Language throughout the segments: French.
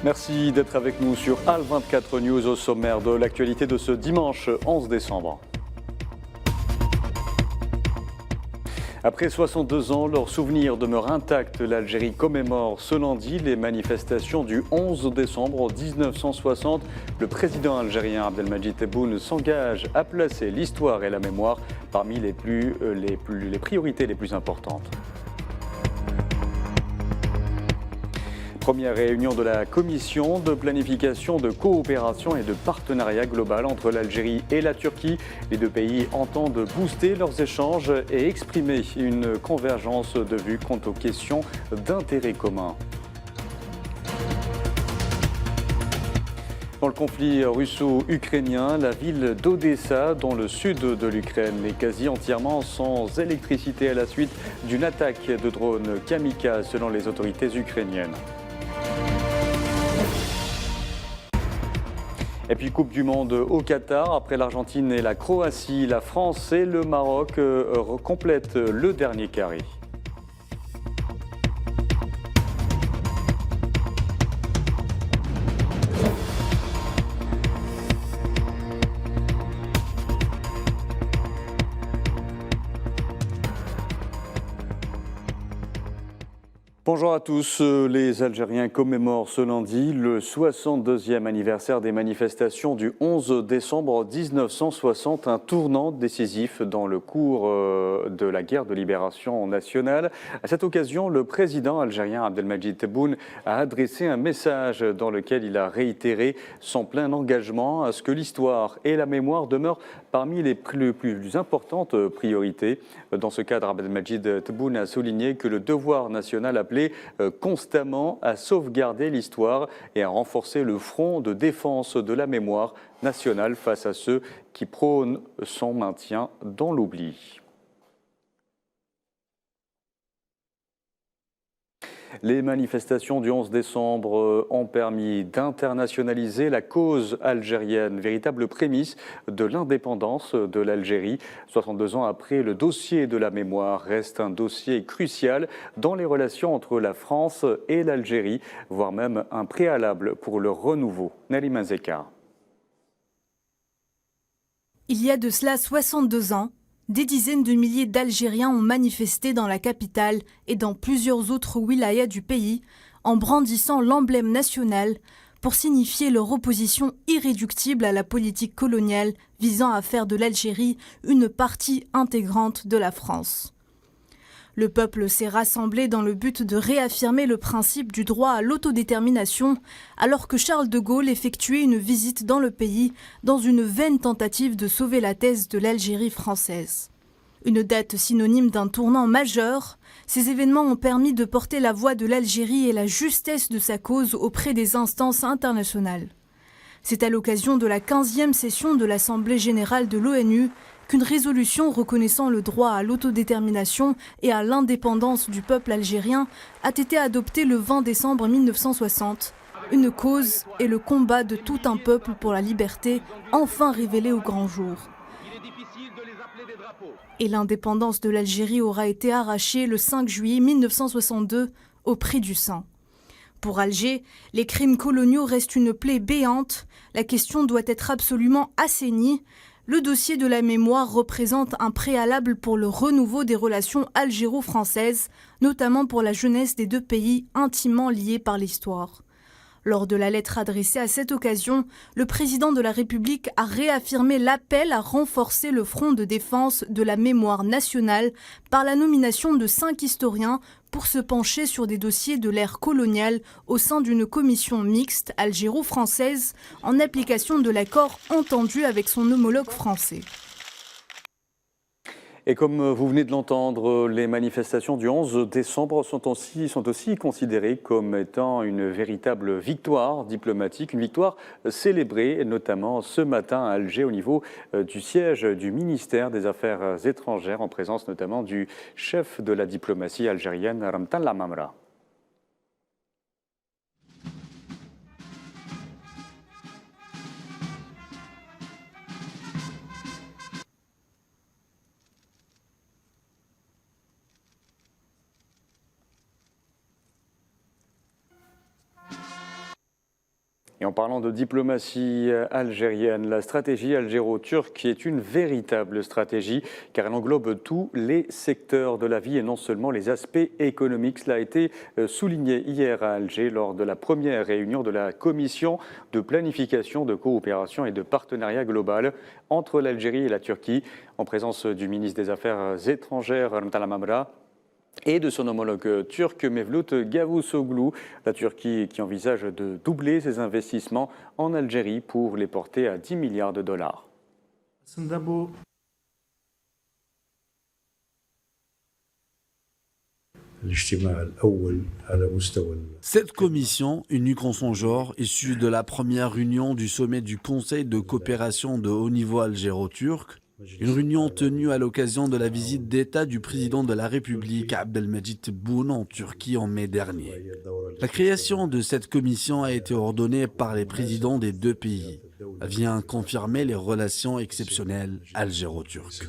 Merci d'être avec nous sur AL24 News au sommaire de l'actualité de ce dimanche 11 décembre. Après 62 ans, leur souvenir demeure intact. L'Algérie commémore ce lundi les manifestations du 11 décembre 1960. Le président algérien Abdelmadjid Tebboune s'engage à placer l'histoire et la mémoire parmi les priorités les plus importantes. Première réunion de la commission de planification de coopération et de partenariat global entre l'Algérie et la Turquie. Les deux pays entendent booster leurs échanges et exprimer une convergence de vues quant aux questions d'intérêt commun. Dans le conflit russo-ukrainien, la ville d'Odessa, dans le sud de l'Ukraine, est quasi entièrement sans électricité à la suite d'une attaque de drones kamikazes selon les autorités ukrainiennes. Et puis Coupe du Monde au Qatar, après l'Argentine et la Croatie, la France et le Maroc complètent le dernier carré. Bonjour à tous, les Algériens commémorent ce lundi le 62e anniversaire des manifestations du 11 décembre 1960, un tournant décisif dans le cours de la guerre de libération nationale. À cette occasion, le président algérien Abdelmadjid Tebboune a adressé un message dans lequel il a réitéré son plein engagement à ce que l'histoire et la mémoire demeurent parmi les plus importantes priorités. Dans ce cadre, Abdelmadjid Tebboune a souligné que le devoir national appelé constamment à sauvegarder l'histoire et à renforcer le front de défense de la mémoire nationale face à ceux qui prônent son maintien dans l'oubli. Les manifestations du 11 décembre ont permis d'internationaliser la cause algérienne, véritable prémisse de l'indépendance de l'Algérie. 62 ans après, le dossier de la mémoire reste un dossier crucial dans les relations entre la France et l'Algérie, voire même un préalable pour le renouveau. Nalima Zeka. Il y a de cela 62 ans, des dizaines de milliers d'Algériens ont manifesté dans la capitale et dans plusieurs autres wilayas du pays en brandissant l'emblème national pour signifier leur opposition irréductible à la politique coloniale visant à faire de l'Algérie une partie intégrante de la France. Le peuple s'est rassemblé dans le but de réaffirmer le principe du droit à l'autodétermination, alors que Charles de Gaulle effectuait une visite dans le pays dans une vaine tentative de sauver la thèse de l'Algérie française. Une date synonyme d'un tournant majeur, ces événements ont permis de porter la voix de l'Algérie et la justesse de sa cause auprès des instances internationales. C'est à l'occasion de la 15e session de l'Assemblée générale de l'ONU qu'une résolution reconnaissant le droit à l'autodétermination et à l'indépendance du peuple algérien a été adoptée le 20 décembre 1960. Une cause et le combat de tout un peuple pour la liberté, enfin révélé au grand jour. Et l'indépendance de l'Algérie aura été arrachée le 5 juillet 1962 au prix du sang. Pour Alger, les crimes coloniaux restent une plaie béante. La question doit être absolument assainie. Le dossier de la mémoire représente un préalable pour le renouveau des relations algéro-françaises, notamment pour la jeunesse des deux pays intimement liés par l'histoire. Lors de la lettre adressée à cette occasion, le président de la République a réaffirmé l'appel à renforcer le front de défense de la mémoire nationale par la nomination de 5 historiens pour se pencher sur des dossiers de l'ère coloniale au sein d'une commission mixte algéro-française en application de l'accord entendu avec son homologue français. Et comme vous venez de l'entendre, les manifestations du 11 décembre sont aussi considérées comme étant une véritable victoire diplomatique, une victoire célébrée notamment ce matin à Alger au niveau du siège du ministère des Affaires étrangères en présence notamment du chef de la diplomatie algérienne, Ramtan Lamamra. Et en parlant de diplomatie algérienne, la stratégie algéro-turque est une véritable stratégie car elle englobe tous les secteurs de la vie et non seulement les aspects économiques. Cela a été souligné hier à Alger lors de la première réunion de la commission de planification, de coopération et de partenariat global entre l'Algérie et la Turquie en présence du ministre des Affaires étrangères, Ramtal Amamra, et de son homologue turc Mevlut Cavusoglu, la Turquie qui envisage de doubler ses investissements en Algérie pour les porter à 10 milliards de dollars. Cette commission, unique en son genre, issue de la première réunion du sommet du Conseil de coopération de haut niveau algéro-turc, une réunion tenue à l'occasion de la visite d'État du président de la République, Abdelmajid Tebboune, en Turquie en mai dernier. La création de cette commission a été ordonnée par les présidents des deux pays. Elle vient confirmer les relations exceptionnelles algéro-turques.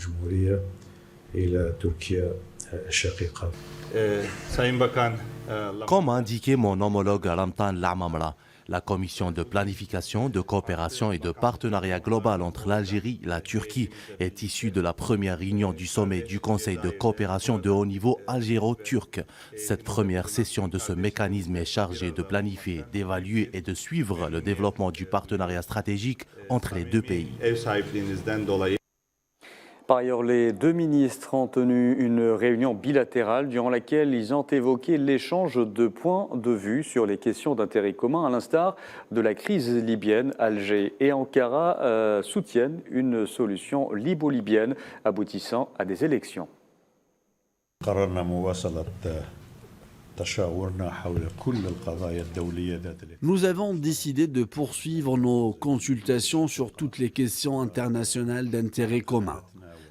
Comme indiqué mon homologue Ramtan Lamamra, la commission de planification, de coopération et de partenariat global entre l'Algérie et la Turquie est issue de la première réunion du sommet du Conseil de coopération de haut niveau algéro-turc. Cette première session de ce mécanisme est chargée de planifier, d'évaluer et de suivre le développement du partenariat stratégique entre les deux pays. Par ailleurs, les deux ministres ont tenu une réunion bilatérale durant laquelle ils ont évoqué l'échange de points de vue sur les questions d'intérêt commun, à l'instar de la crise libyenne. Alger et Ankara soutiennent une solution libo-libyenne aboutissant à des élections. Nous avons décidé de poursuivre nos consultations sur toutes les questions internationales d'intérêt commun,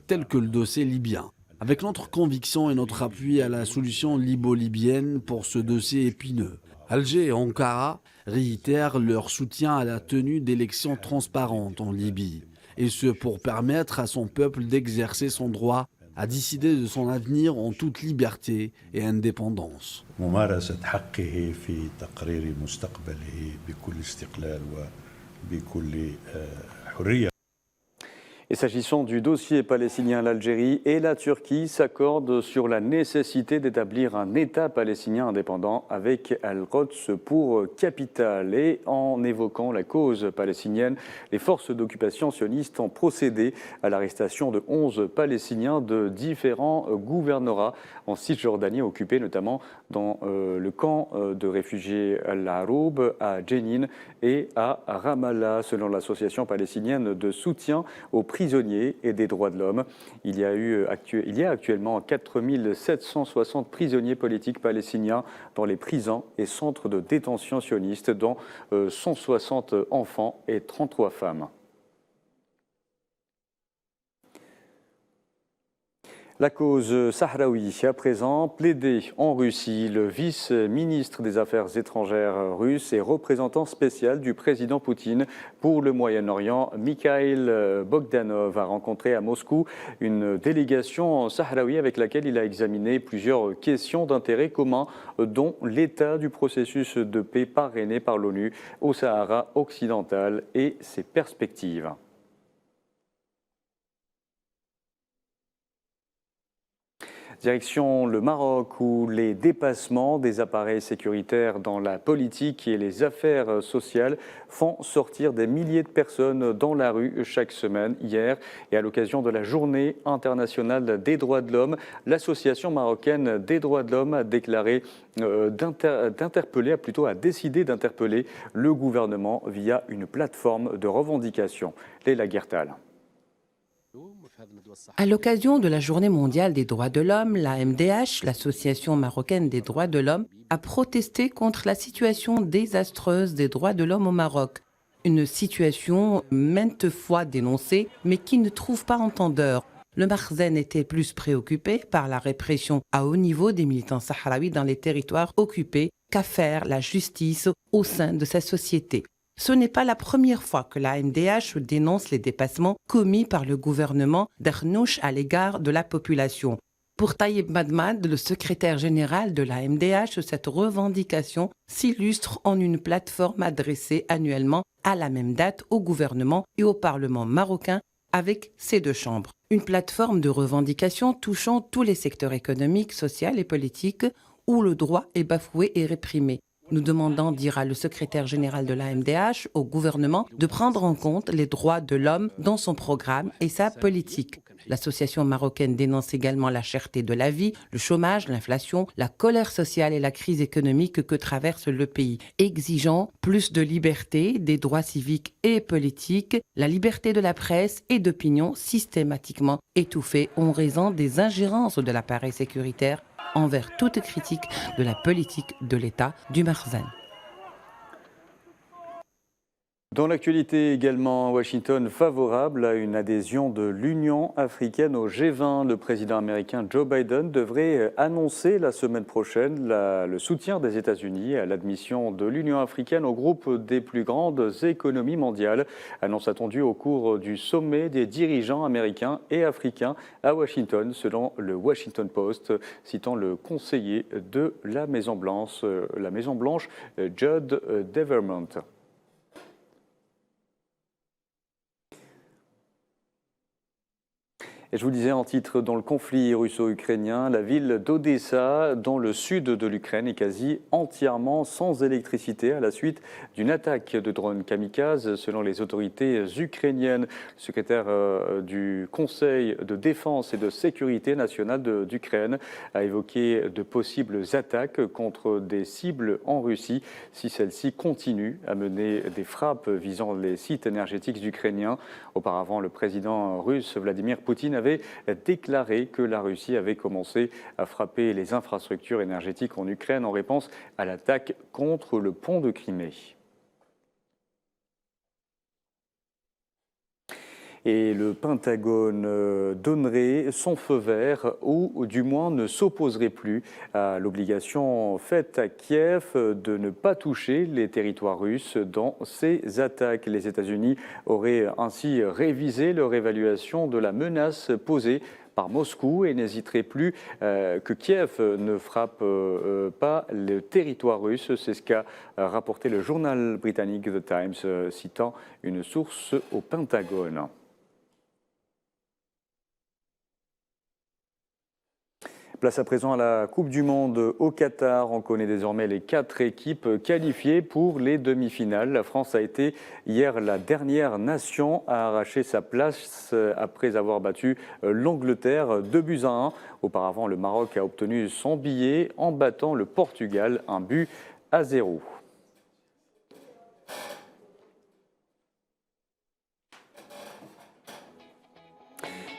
telles que le dossier libyen, avec notre conviction et notre appui à la solution libo-libyenne pour ce dossier épineux. Alger et Ankara réitèrent leur soutien à la tenue d'élections transparentes en Libye, et ce pour permettre à son peuple d'exercer son droit à décider de son avenir en toute liberté et indépendance. Et s'agissant du dossier palestinien, l'Algérie et la Turquie s'accordent sur la nécessité d'établir un État palestinien indépendant avec Al-Quds pour capitale. Et en évoquant la cause palestinienne, les forces d'occupation sionistes ont procédé à l'arrestation de 11 Palestiniens de différents gouvernorats en Cisjordanie, occupés notamment dans le camp de réfugiés Al-Aroub, à Jenin et à Ramallah, selon l'association palestinienne de soutien aux prisonniers et des droits de l'homme. Il y a actuellement 4 760 prisonniers politiques palestiniens dans les prisons et centres de détention sionistes, dont 160 enfants et 33 femmes. La cause sahraoui, à présent, plaidée en Russie. Le vice-ministre des Affaires étrangères russe et représentant spécial du président Poutine pour le Moyen-Orient, Mikhail Bogdanov, a rencontré à Moscou une délégation sahraoui avec laquelle il a examiné plusieurs questions d'intérêt commun, dont l'état du processus de paix parrainé par l'ONU au Sahara occidental et ses perspectives. Direction le Maroc, où les dépassements des appareils sécuritaires dans la politique et les affaires sociales font sortir des milliers de personnes dans la rue chaque semaine. Hier, et à l'occasion de la Journée internationale des droits de l'homme, l'Association marocaine des droits de l'homme a déclaré a décidé d'interpeller le gouvernement via une plateforme de revendication. Leila Gertal. À l'occasion de la Journée mondiale des droits de l'homme, la MDH, l'Association marocaine des droits de l'homme, a protesté contre la situation désastreuse des droits de l'homme au Maroc. Une situation maintes fois dénoncée, mais qui ne trouve pas entendeur. Le Makhzen était plus préoccupé par la répression à haut niveau des militants sahraouis dans les territoires occupés qu'à faire la justice au sein de sa société. Ce n'est pas la première fois que la MDH dénonce les dépassements commis par le gouvernement d'Arnouch à l'égard de la population. Pour Taïeb Madmad, le secrétaire général de la MDH, cette revendication s'illustre en une plateforme adressée annuellement à la même date au gouvernement et au Parlement marocain avec ces deux chambres. Une plateforme de revendication touchant tous les secteurs économiques, sociaux et politiques où le droit est bafoué et réprimé. Nous demandons, dira le secrétaire général de la MDH, au gouvernement de prendre en compte les droits de l'homme dans son programme et sa politique. L'association marocaine dénonce également la cherté de la vie, le chômage, l'inflation, la colère sociale et la crise économique que traverse le pays, exigeant plus de liberté, des droits civiques et politiques, la liberté de la presse et d'opinion systématiquement étouffée en raison des ingérences de l'appareil sécuritaire envers toute critique de la politique de l'État du Makhzen. Dans l'actualité également, Washington favorable à une adhésion de l'Union africaine au G20. Le président américain Joe Biden devrait annoncer la semaine prochaine le soutien des États-Unis à l'admission de l'Union africaine au groupe des plus grandes économies mondiales. Annonce attendue au cours du sommet des dirigeants américains et africains à Washington, selon le Washington Post, citant le conseiller de la Maison-Blanche, Judd Devermont. Et je vous disais en titre, dans le conflit russo-ukrainien, la ville d'Odessa, dans le sud de l'Ukraine, est quasi entièrement sans électricité à la suite d'une attaque de drones kamikazes, selon les autorités ukrainiennes. Le secrétaire du Conseil de défense et de sécurité nationale d'Ukraine a évoqué de possibles attaques contre des cibles en Russie si celles-ci continuent à mener des frappes visant les sites énergétiques ukrainiens. Auparavant, le président russe Vladimir Poutine avait déclaré que la Russie avait commencé à frapper les infrastructures énergétiques en Ukraine en réponse à l'attaque contre le pont de Crimée. Et le Pentagone donnerait son feu vert ou du moins ne s'opposerait plus à l'obligation faite à Kiev de ne pas toucher les territoires russes dans ces attaques. Les États-Unis auraient ainsi révisé leur évaluation de la menace posée par Moscou et n'hésiterait plus que Kiev ne frappe pas le territoire russe. C'est ce qu'a rapporté le journal britannique The Times, citant une source au Pentagone. Place à présent à la Coupe du Monde au Qatar. On connaît désormais les 4 équipes qualifiées pour les demi-finales. La France a été hier la dernière nation à arracher sa place après avoir battu l'Angleterre 2-1. Auparavant, le Maroc a obtenu son billet en battant le Portugal 1-0.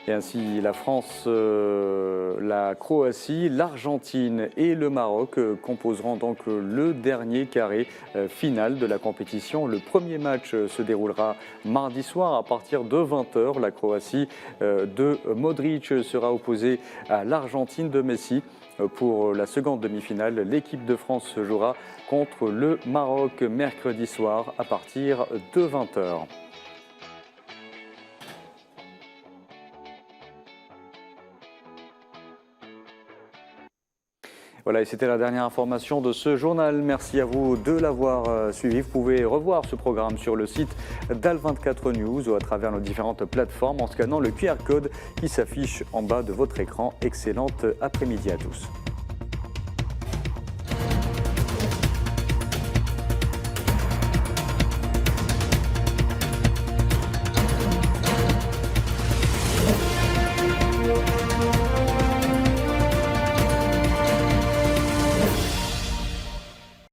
Et ainsi, la France, la Croatie, l'Argentine et le Maroc composeront donc le dernier carré final de la compétition. Le premier match se déroulera mardi soir à partir de 20h. La Croatie de Modric sera opposée à l'Argentine de Messi. Pour la seconde demi-finale, l'équipe de France jouera contre le Maroc mercredi soir à partir de 20h. Voilà, et c'était la dernière information de ce journal. Merci à vous de l'avoir suivi. Vous pouvez revoir ce programme sur le site d'Al24 News ou à travers nos différentes plateformes en scannant le QR code qui s'affiche en bas de votre écran. Excellente après-midi à tous.